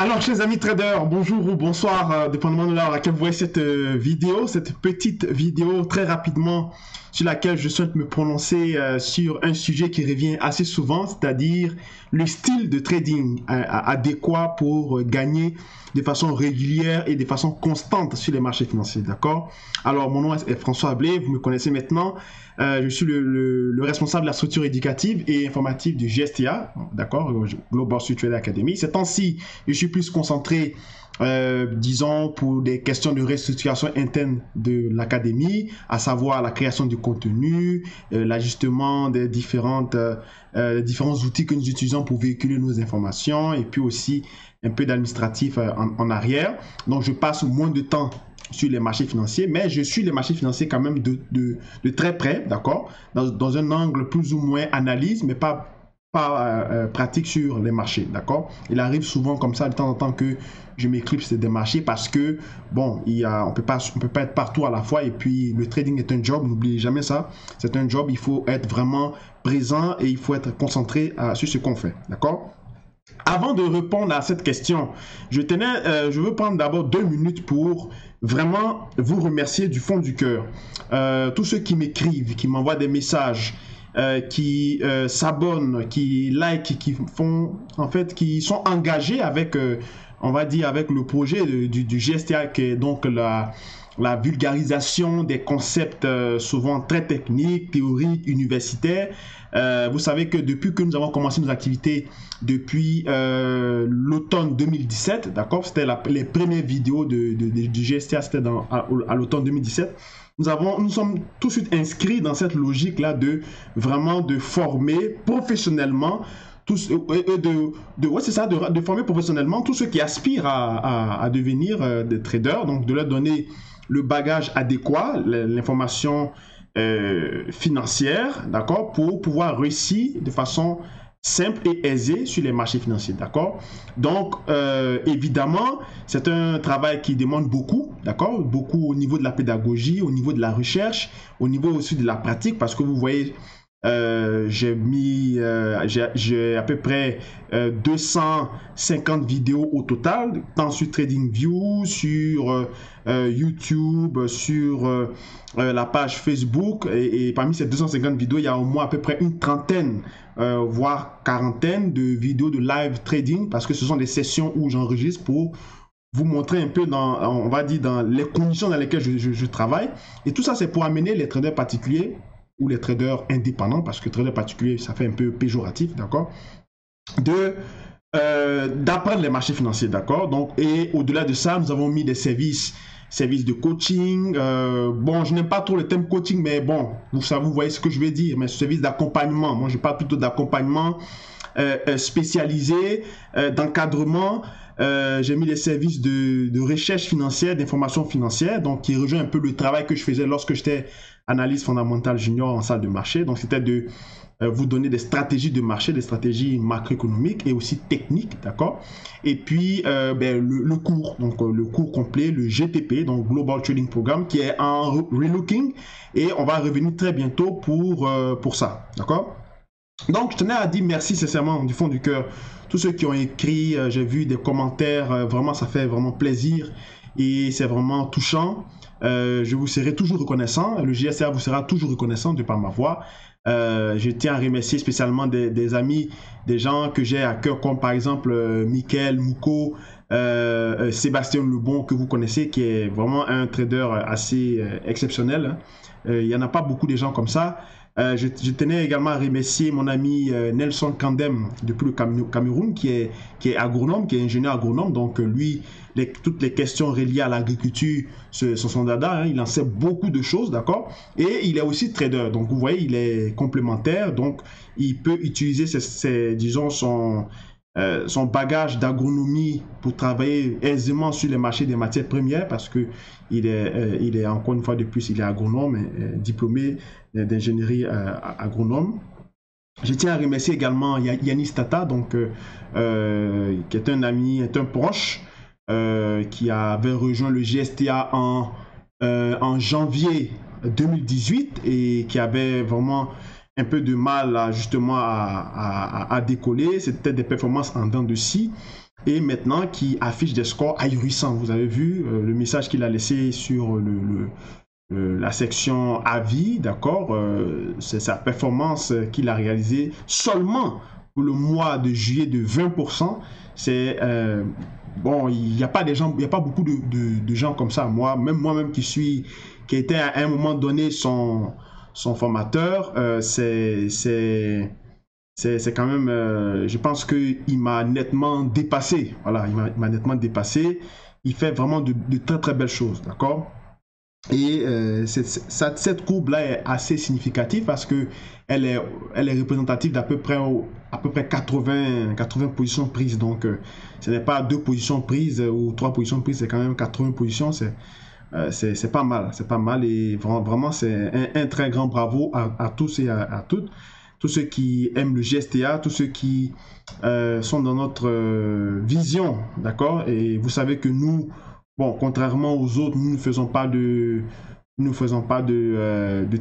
Alors, chers amis traders, bonjour ou bonsoir, dépendamment de l'heure à laquelle vous voyez cette vidéo, cette petite vidéo très rapidement sur laquelle je souhaite me prononcer sur un sujet qui revient assez souvent, c'est-à-dire le style de trading adéquat pour gagner de façon régulière et de façon constante sur les marchés financiers, d'accord? Alors, mon nom est François Ablé, vous me connaissez maintenant. Je suis le responsable de la structure éducative et informative du GSTA, d'accord, Global Street Trader Academy. Ces temps-ci, je suis plus concentré, disons, pour des questions de restructuration interne de l'académie, à savoir la création du contenu, l'ajustement des différents outils que nous utilisons pour véhiculer nos informations, et puis aussi un peu d'administratif en arrière. Donc, je passe moins de temps sur les marchés financiers, mais je suis les marchés financiers quand même de très près, d'accord, dans un angle plus ou moins analyse, mais pas pratique sur les marchés, d'accord. Il arrive souvent comme ça de temps en temps que je m'éclipse des marchés parce que, bon, on peut pas être partout à la fois, et puis le trading est un job, n'oubliez jamais ça, c'est un job, il faut être vraiment présent et il faut être concentré sur ce qu'on fait, d'accord. Avant de répondre à cette question, je veux prendre d'abord 2 minutes pour vraiment vous remercier du fond du cœur. Tous ceux qui m'écrivent, qui m'envoient des messages, qui s'abonnent, qui like, qui font, en fait, qui sont engagés avec, on va dire, avec le projet du GSTA, qui est donc la vulgarisation des concepts souvent très techniques, théoriques, universitaires. Vous savez que depuis que nous avons commencé nos activités, depuis l'automne 2017, d'accord, c'était les premières vidéos du GSTA, c'était à l'automne 2017. Nous sommes tout de suite inscrits dans cette logique-là de vraiment de former professionnellement de former professionnellement tous ceux qui aspirent à devenir des traders, donc de leur donner le bagage adéquat, l'information financière, d'accord, pour pouvoir réussir de façon simple et aisée sur les marchés financiers, d'accord. Donc, évidemment, c'est un travail qui demande beaucoup, d'accord, beaucoup au niveau de la pédagogie, au niveau de la recherche, au niveau aussi de la pratique, parce que vous voyez, j'ai à peu près 250 vidéos au total, tant sur TradingView, sur YouTube, sur la page Facebook, et parmi ces 250 vidéos, il y a au moins à peu près une trentaine, voire quarantaine de vidéos de live trading, parce que ce sont des sessions où j'enregistre pour vous montrer un peu on va dire, dans les conditions dans lesquelles je travaille. Et tout ça, c'est pour amener les traders particuliers ou les traders indépendants, parce que trader particulier, ça fait un peu péjoratif, d'accord, d'apprendre les marchés financiers, d'accord. Donc, et au-delà de ça, nous avons mis des services de coaching. Bon, je n'aime pas trop le thème coaching, mais bon, vous voyez ce que je veux dire, mais service d'accompagnement. Moi, je parle plutôt d'accompagnement spécialisé, d'encadrement. J'ai mis des services de recherche financière, d'information financière, donc qui rejoint un peu le travail que je faisais lorsque j'étais analyse fondamentale junior en salle de marché. Donc, c'était de vous donner des stratégies de marché, des stratégies macroéconomiques et aussi techniques, d'accord. Et puis, le cours, donc le cours complet, le GTP, donc Global Trading Programme, qui est en relooking, et on va revenir très bientôt pour ça, d'accord. Donc, je tenais à dire merci sincèrement du fond du cœur. Tous ceux qui ont écrit, j'ai vu des commentaires, vraiment, ça fait vraiment plaisir et c'est vraiment touchant. Je vous serai toujours reconnaissant. Le GSR vous sera toujours reconnaissant de par ma voix. Je tiens à remercier spécialement des amis, des gens que j'ai à cœur, comme par exemple Mickaël Mouko, Sébastien Lebon, que vous connaissez, qui est vraiment un trader assez exceptionnel, hein. Il n'y en a pas beaucoup de gens comme ça. Je tenais également à remercier mon ami Nelson Kandem depuis le Cameroun, qui est agronome, qui est ingénieur agronome. Donc lui, toutes les questions reliées à l'agriculture sont son dada, hein. Il en sait beaucoup de choses, d'accord. Et il est aussi trader. Donc vous voyez, il est complémentaire. Donc il peut utiliser disons, son bagage d'agronomie pour travailler aisément sur les marchés des matières premières, parce que il est encore une fois de plus, il est agronome, diplômé d'ingénierie agronome. Je tiens à remercier également Yanis Tata, donc, qui est un ami, est un proche, qui avait rejoint le GSTA en janvier 2018 et qui avait vraiment un peu de mal justement à décoller. C'était des performances en dents de scie. et maintenant qui affiche des scores ahurissants. Vous avez vu le message qu'il a laissé sur la section avis, d'accord? C'est sa performance qu'il a réalisée seulement pour le mois de juillet de 20%. C'est bon, il n'y a pas beaucoup de gens comme ça. Moi-même qui a été à un moment donné son formateur, c'est quand même, je pense qu'il m'a nettement dépassé. Voilà, il m'a nettement dépassé. Il fait vraiment de très très belles choses, d'accord? Et cette courbe-là est assez significative parce que elle est représentative d'à peu près 80 positions prises. Donc, ce n'est pas 2 positions prises ou 3 positions prises, c'est quand même 80 positions. C'est pas mal, c'est pas mal. Et vraiment, c'est un très grand bravo à tous et à toutes. Tous ceux qui aiment le GSTA, tous ceux qui sont dans notre vision, d'accord? Et vous savez que nous, bon, contrairement aux autres, nous ne faisons pas de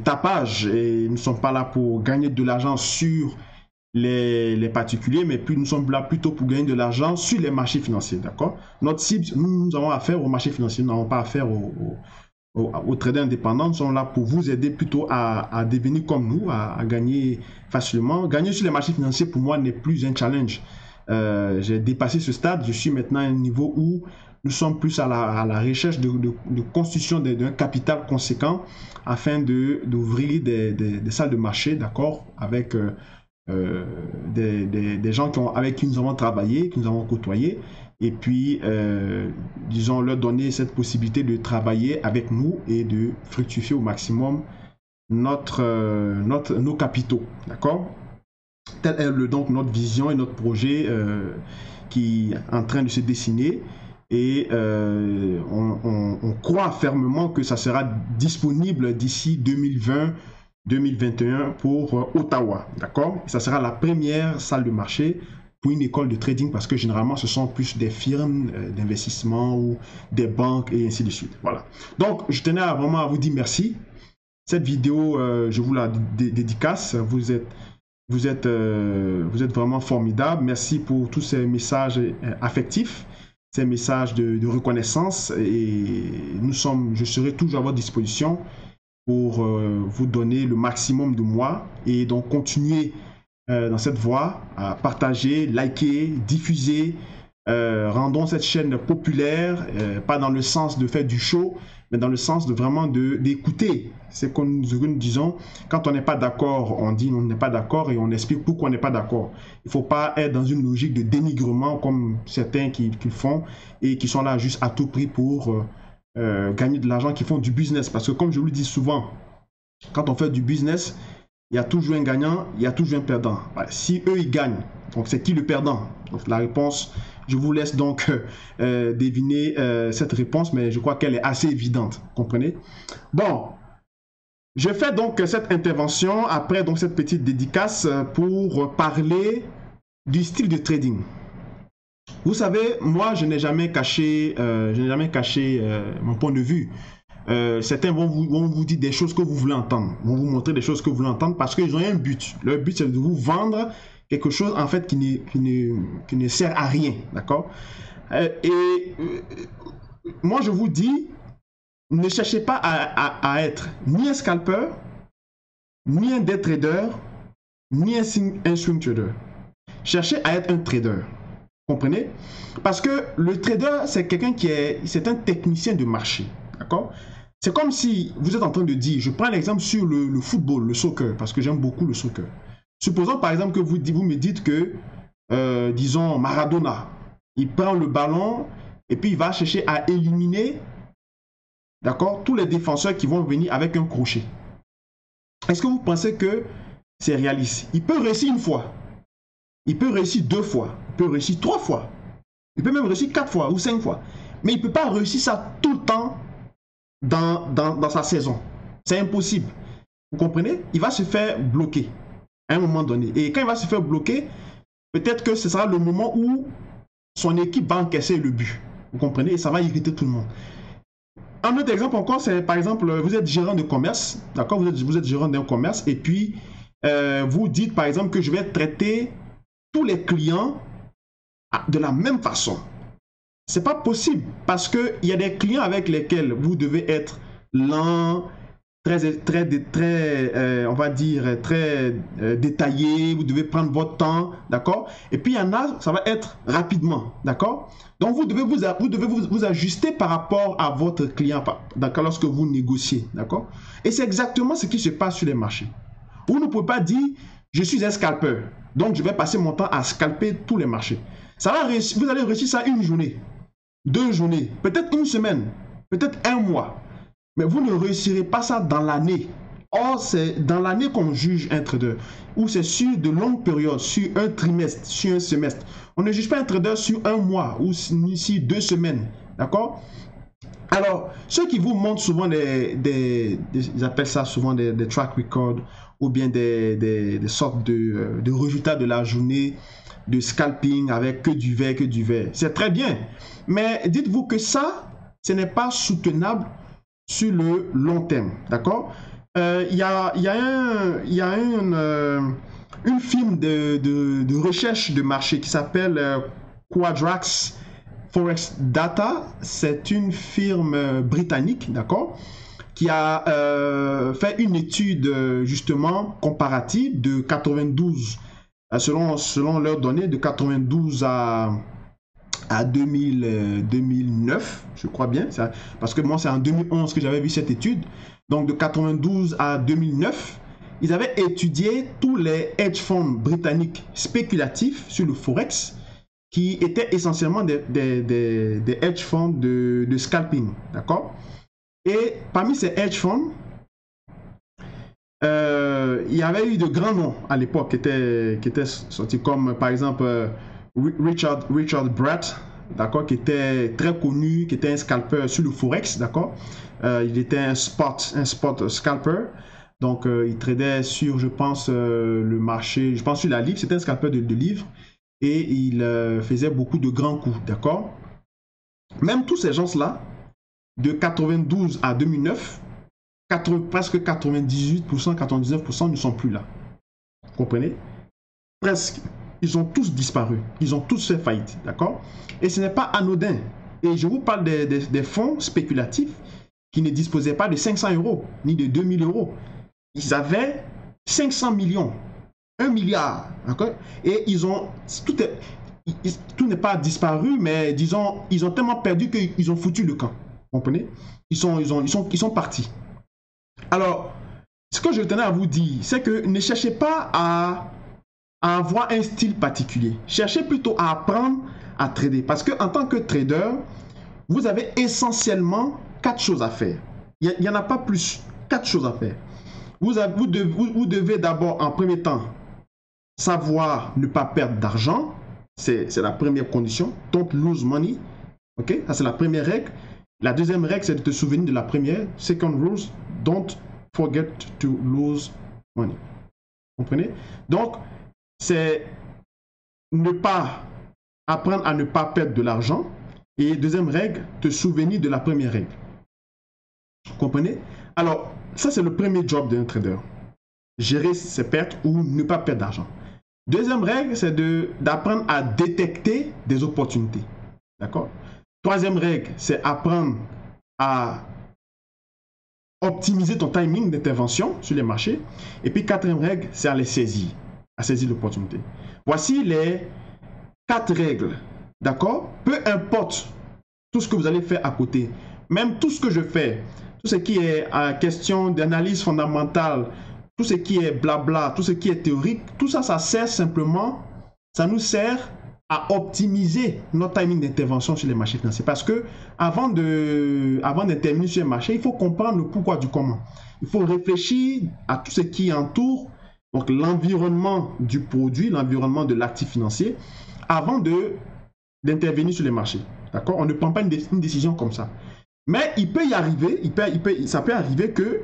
tapage et nous ne sommes pas là pour gagner de l'argent sur les particuliers, mais puis nous sommes là plutôt pour gagner de l'argent sur les marchés financiers, d'accord? Notre cible, nous avons affaire aux marchés financiers, nous n'avons pas affaire aux traders indépendants. Nous sommes là pour vous aider plutôt à devenir comme nous, à gagner facilement. Gagner sur les marchés financiers, pour moi, n'est plus un challenge. J'ai dépassé ce stade, je suis maintenant à un niveau où nous sommes plus à la recherche de constitution d'un capital conséquent afin d'ouvrir des salles de marché, d'accord, avec des gens avec qui nous avons travaillé, qui nous avons côtoyé, et puis, disons, leur donner cette possibilité de travailler avec nous et de fructifier au maximum nos capitaux, d'accord? Telle est donc notre vision et notre projet qui est en train de se dessiner. Et on croit fermement que ça sera disponible d'ici 2020-2021 pour Ottawa, d'accord? Ça sera la première salle de marché pour une école de trading parce que généralement ce sont plus des firmes d'investissement ou des banques et ainsi de suite. Voilà. Donc je tenais vraiment à vous dire merci. Cette vidéo, je vous la dédicace. Vous êtes vraiment formidable. Merci pour tous ces messages affectifs, ces messages de reconnaissance, et je serai toujours à votre disposition pour vous donner le maximum de moi et donc continuer dans cette voie à partager, liker, diffuser, rendons cette chaîne populaire, pas dans le sens de faire du show, mais dans le sens de vraiment d'écouter ce que nous disons. Quand on n'est pas d'accord, on dit on n'est pas d'accord et on explique pourquoi on n'est pas d'accord. Il ne faut pas être dans une logique de dénigrement comme certains qui font et qui sont là juste à tout prix pour gagner de l'argent, qui font du business. Parce que comme je vous le dis souvent, quand on fait du business, il y a toujours un gagnant, il y a toujours un perdant. Si eux, ils gagnent, donc c'est qui le perdant? Donc la réponse, je vous laisse donc deviner cette réponse, mais je crois qu'elle est assez évidente, comprenez? Bon, je fais donc cette intervention après donc cette petite dédicace pour parler du style de trading. Vous savez, moi, je n'ai jamais caché, mon point de vue. Certains vont vous dire des choses que vous voulez entendre, vont vous montrer des choses que vous voulez entendre parce qu'ils ont un but. Leur but, c'est de vous vendre quelque chose en fait qui ne sert à rien, d'accord? Moi, je vous dis, ne cherchez pas à être ni un scalper, ni un day trader, ni un swing trader. Cherchez à être un trader. Comprenez? Parce que le trader, c'est quelqu'un c'est un technicien de marché, d'accord? C'est comme si vous êtes en train de dire, je prends l'exemple sur le football, le soccer, parce que j'aime beaucoup le soccer. Supposons par exemple que vous me dites que, disons, Maradona, il prend le ballon et puis il va chercher à éliminer, d'accord, tous les défenseurs qui vont venir avec un crochet. Est-ce que vous pensez que c'est réaliste? Il peut réussir une fois, il peut réussir 2 fois, il peut réussir 3 fois, il peut même réussir 4 fois ou 5 fois, mais il ne peut pas réussir ça tout le temps dans sa saison. C'est impossible. Vous comprenez? Il va se faire bloquer à un moment donné. Et quand il va se faire bloquer, peut-être que ce sera le moment où son équipe va encaisser le but. Vous comprenez? Et ça va irriter tout le monde. Un autre exemple encore, c'est par exemple, vous êtes gérant de commerce, d'accord? Vous êtes gérant d'un commerce et puis vous dites par exemple que je vais traiter tous les clients de la même façon. C'est pas possible parce qu'il y a des clients avec lesquels vous devez être lent, on va dire, très détaillé, vous devez prendre votre temps, d'accord? Et puis il y en a, ça va être rapidement, d'accord? Donc vous devez vous ajuster par rapport à votre client lorsque vous négociez, d'accord? Et c'est exactement ce qui se passe sur les marchés. Vous ne pouvez pas dire, je suis un scalpeur, donc je vais passer mon temps à scalper tous les marchés. Ça va réussir, vous allez réussir ça une journée, 2 journées, peut-être une semaine, peut-être un mois. Mais vous ne réussirez pas ça dans l'année. Or, c'est dans l'année qu'on juge un trader, ou c'est sur de longues périodes, sur un trimestre, sur un semestre. On ne juge pas un trader sur un mois ou sur 2 semaines. D'accord? Alors, ceux qui vous montrent souvent ils appellent ça souvent des track records ou bien des sortes de résultats de la journée, de scalping avec que du vert. C'est très bien. Mais dites-vous que ça, ce n'est pas soutenable sur le long terme. D'accord? Il y a une firme de recherche de marché qui s'appelle Quadrax Forex Data. C'est une firme britannique, d'accord, qui a fait une étude justement comparative de 92, selon leurs données, de 92 à 2009, je crois bien, ça, parce que moi c'est en 2011 que j'avais vu cette étude. Donc de 92 à 2009, ils avaient étudié tous les hedge funds britanniques spéculatifs sur le Forex, qui étaient essentiellement des hedge funds de scalping, d'accord? Et parmi ces hedge funds, il y avait eu de grands noms à l'époque qui étaient sortis, comme par exemple Richard Bratt, d'accord, qui était très connu, qui était un scalper sur le Forex, d'accord. Il était un spot scalper. Donc, il tradait sur, je pense, le marché, je pense sur la livre, c'était un scalper de livres. Et il faisait beaucoup de grands coups, d'accord. Même tous ces gens-là, de 92 à 2009, presque 98%, 99% ne sont plus là. Vous comprenez? Presque. Ils ont tous disparu. Ils ont tous fait faillite, d'accord? Et ce n'est pas anodin. Et je vous parle des fonds spéculatifs qui ne disposaient pas de 500 euros, ni de 2000 euros. Ils avaient 500 millions, 1 milliard, d'accord? Et tout n'est pas disparu, mais disons, ils ont tellement perdu qu'ils ont foutu le camp. Vous comprenez? Ils sont partis. Alors, ce que je tenais à vous dire, c'est que ne cherchez pas à avoir un style particulier. Cherchez plutôt à apprendre à trader. Parce qu'en tant que trader, vous avez essentiellement 4 choses à faire. Il n'y en a pas plus. 4 choses à faire. Vous devez d'abord, en premier temps, savoir ne pas perdre d'argent. C'est la première condition. Don't lose money. Ok? Ça, c'est la première règle. La deuxième règle, c'est de te souvenir de la première. Second rule, don't forget to lose money. Vous comprenez? Donc, c'est ne pas apprendre à ne pas perdre de l'argent. Et deuxième règle, te souvenir de la première règle. Vous comprenez? Alors, ça c'est le premier job d'un trader. Gérer ses pertes ou ne pas perdre d'argent. Deuxième règle, c'est d'apprendre à détecter des opportunités. D'accord? Troisième règle, c'est apprendre à optimiser ton timing d'intervention sur les marchés. Et puis quatrième règle, c'est à les saisir. À saisir l'opportunité. Voici les 4 règles, d'accord? Peu importe tout ce que vous allez faire à côté, même tout ce que je fais, tout ce qui est question d'analyse fondamentale, tout ce qui est blabla, tout ce qui est théorique, tout ça, ça sert simplement, ça nous sert à optimiser notre timing d'intervention sur les marchés financiers. Parce que avant d'intervenir sur les marchés, il faut comprendre le pourquoi du comment. Il faut réfléchir à tout ce qui entoure donc l'environnement du produit, l'environnement de l'actif financier, avant d'intervenir sur les marchés. D'accord? On ne prend pas une décision comme ça. Mais il peut y arriver, ça peut arriver que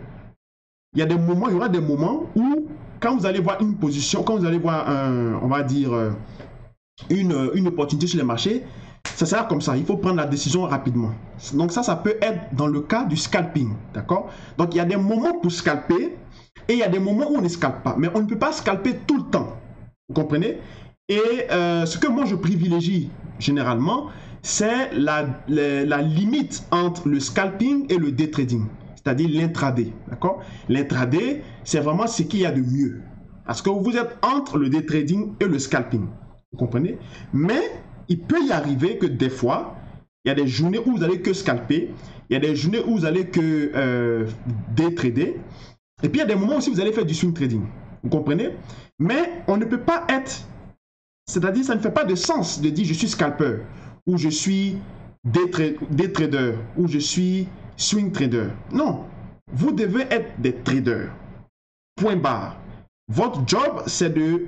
il y aura des moments où, quand vous allez voir une position, quand vous allez voir on va dire, une opportunité sur les marchés, ça sera comme ça. Il faut prendre la décision rapidement. Donc ça peut être dans le cas du scalping. D'accord? Donc il y a des moments pour scalper, et il y a des moments où on ne scalpe pas. Mais on ne peut pas scalper tout le temps. Vous comprenez? Et ce que moi je privilégie généralement, c'est la limite entre le scalping et le day trading, c'est-à-dire l'intraday. D'accord? L'intraday, c'est vraiment ce qu'il y a de mieux. Parce que vous êtes entre le day trading et le scalping. Vous comprenez? Mais il peut y arriver que des fois, il y a des journées où vous n'allez que scalper, il y a des journées où vous allez que day trader, et puis il y a des moments aussi où vous allez faire du swing trading. Vous comprenez? Mais on ne peut pas être, c'est-à-dire ça ne fait pas de sens de dire je suis scalper, ou je suis day trader, ou je suis swing trader. Non, vous devez être des traders. Point barre. Votre job, c'est de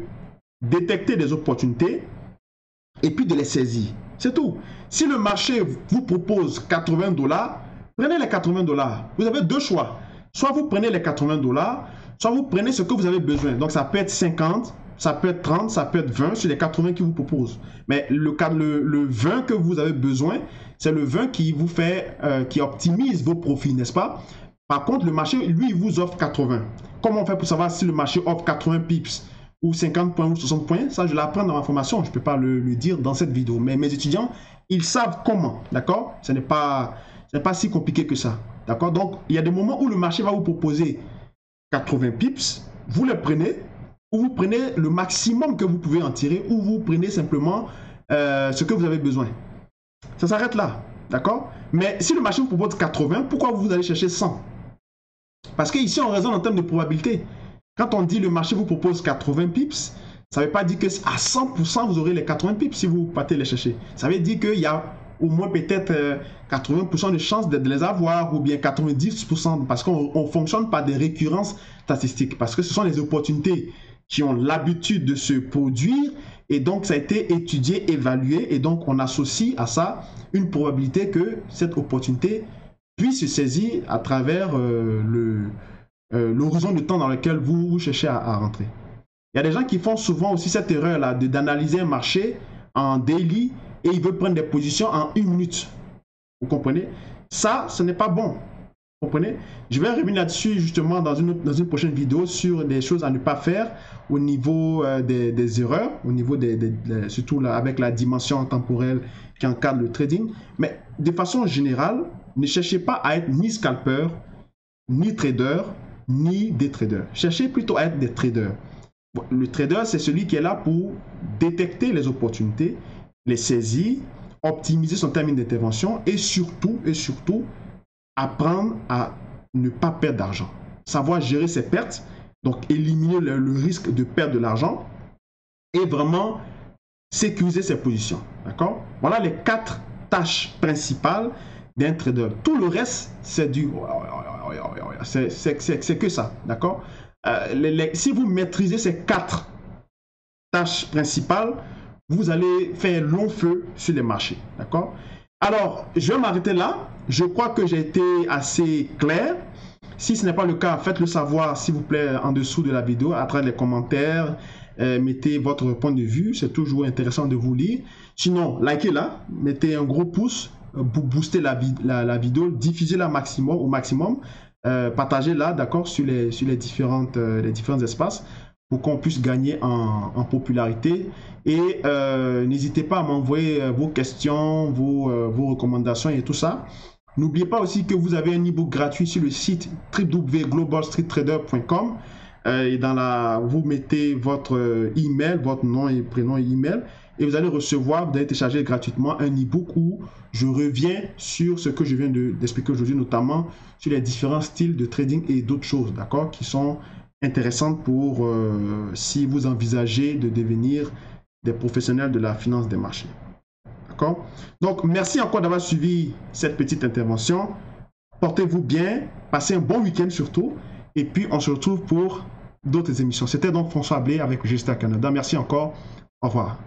détecter des opportunités et puis de les saisir. C'est tout. Si le marché vous propose 80 $, prenez les 80 $. Vous avez deux choix. Soit vous prenez les 80 $, soit vous prenez ce que vous avez besoin. Donc ça peut être 50, ça peut être 30, ça peut être 20 sur les 80 qui vous proposent. Mais le 20 que vous avez besoin, c'est le 20 qui vous fait, qui optimise vos profits, n'est-ce pas? Par contre, le marché, lui, il vous offre 80. Comment on fait pour savoir si le marché offre 80 pips ou 50 points ou 60 points? Ça, je l'apprends dans ma formation. Je ne peux pas le dire dans cette vidéo. Mais mes étudiants, ils savent comment. D'accord? Ce n'est pas si compliqué que ça. D'accord? Donc, il y a des moments où le marché va vous proposer 80 pips. Vous les prenez ou vous prenez le maximum que vous pouvez en tirer ou vous prenez simplement ce que vous avez besoin. Ça s'arrête là. D'accord? Mais si le marché vous propose 80, pourquoi vous allez chercher 100? Parce qu'ici, on raisonne en termes de probabilité. Quand on dit le marché vous propose 80 pips, ça ne veut pas dire qu'à 100% vous aurez les 80 pips si vous partez les chercher. Ça veut dire qu'il y a au moins peut-être 80% de chances de les avoir ou bien 90% parce qu'on fonctionne par des récurrences statistiques. Parce que ce sont les opportunités qui ont l'habitude de se produire et donc ça a été étudié, évalué et donc on associe à ça une probabilité que cette opportunité puisse se saisir à travers l'horizon de temps dans lequel vous cherchez à rentrer. Il y a des gens qui font souvent aussi cette erreur-là d'analyser un marché en daily et ils veulent prendre des positions en 1 minute. Vous comprenez? Ça, ce n'est pas bon. Vous comprenez? Je vais revenir là-dessus justement dans une prochaine vidéo sur des choses à ne pas faire au niveau des erreurs, au niveau surtout là, avec la dimension temporelle qui encadre le trading. Mais de façon générale, ne cherchez pas à être ni scalper, ni trader, ni day trader. Cherchez plutôt à être des traders. Le trader, c'est celui qui est là pour détecter les opportunités, les saisir, optimiser son timing d'intervention et surtout, apprendre à ne pas perdre d'argent. Savoir gérer ses pertes, donc éliminer le risque de perdre de l'argent et vraiment sécuriser ses positions. D'accord? Voilà les 4 tâches principales d'un trader. Tout le reste, c'est c'est que ça. D'accord? Si vous maîtrisez ces 4 tâches principales, vous allez faire long feu sur les marchés. D'accord? Alors, je vais m'arrêter là. Je crois que j'ai été assez clair. Si ce n'est pas le cas, faites-le savoir, s'il vous plaît, en dessous de la vidéo, à travers les commentaires. Mettez votre point de vue. C'est toujours intéressant de vous lire. Sinon, likez-la. Mettez un gros pouce pour booster la vidéo. Diffusez-la au maximum. Partagez-la, d'accord, sur les différents espaces pour qu'on puisse gagner en popularité. Et n'hésitez pas à m'envoyer vos questions, vos recommandations et tout ça. N'oubliez pas aussi que vous avez un e-book gratuit sur le site www.globalstreettrader.com et vous mettez votre email, votre nom et prénom et email et vous allez recevoir, vous allez télécharger gratuitement un e-book où je reviens sur ce que je viens d'expliquer aujourd'hui, notamment sur les différents styles de trading et d'autres choses, d'accord, qui sont intéressantes pour si vous envisagez de devenir des professionnels de la finance des marchés. D'accord? Donc, merci encore d'avoir suivi cette petite intervention. Portez-vous bien, passez un bon week-end surtout, et puis on se retrouve pour d'autres émissions. C'était donc François Blé avec Gestia Canada. Merci encore. Au revoir.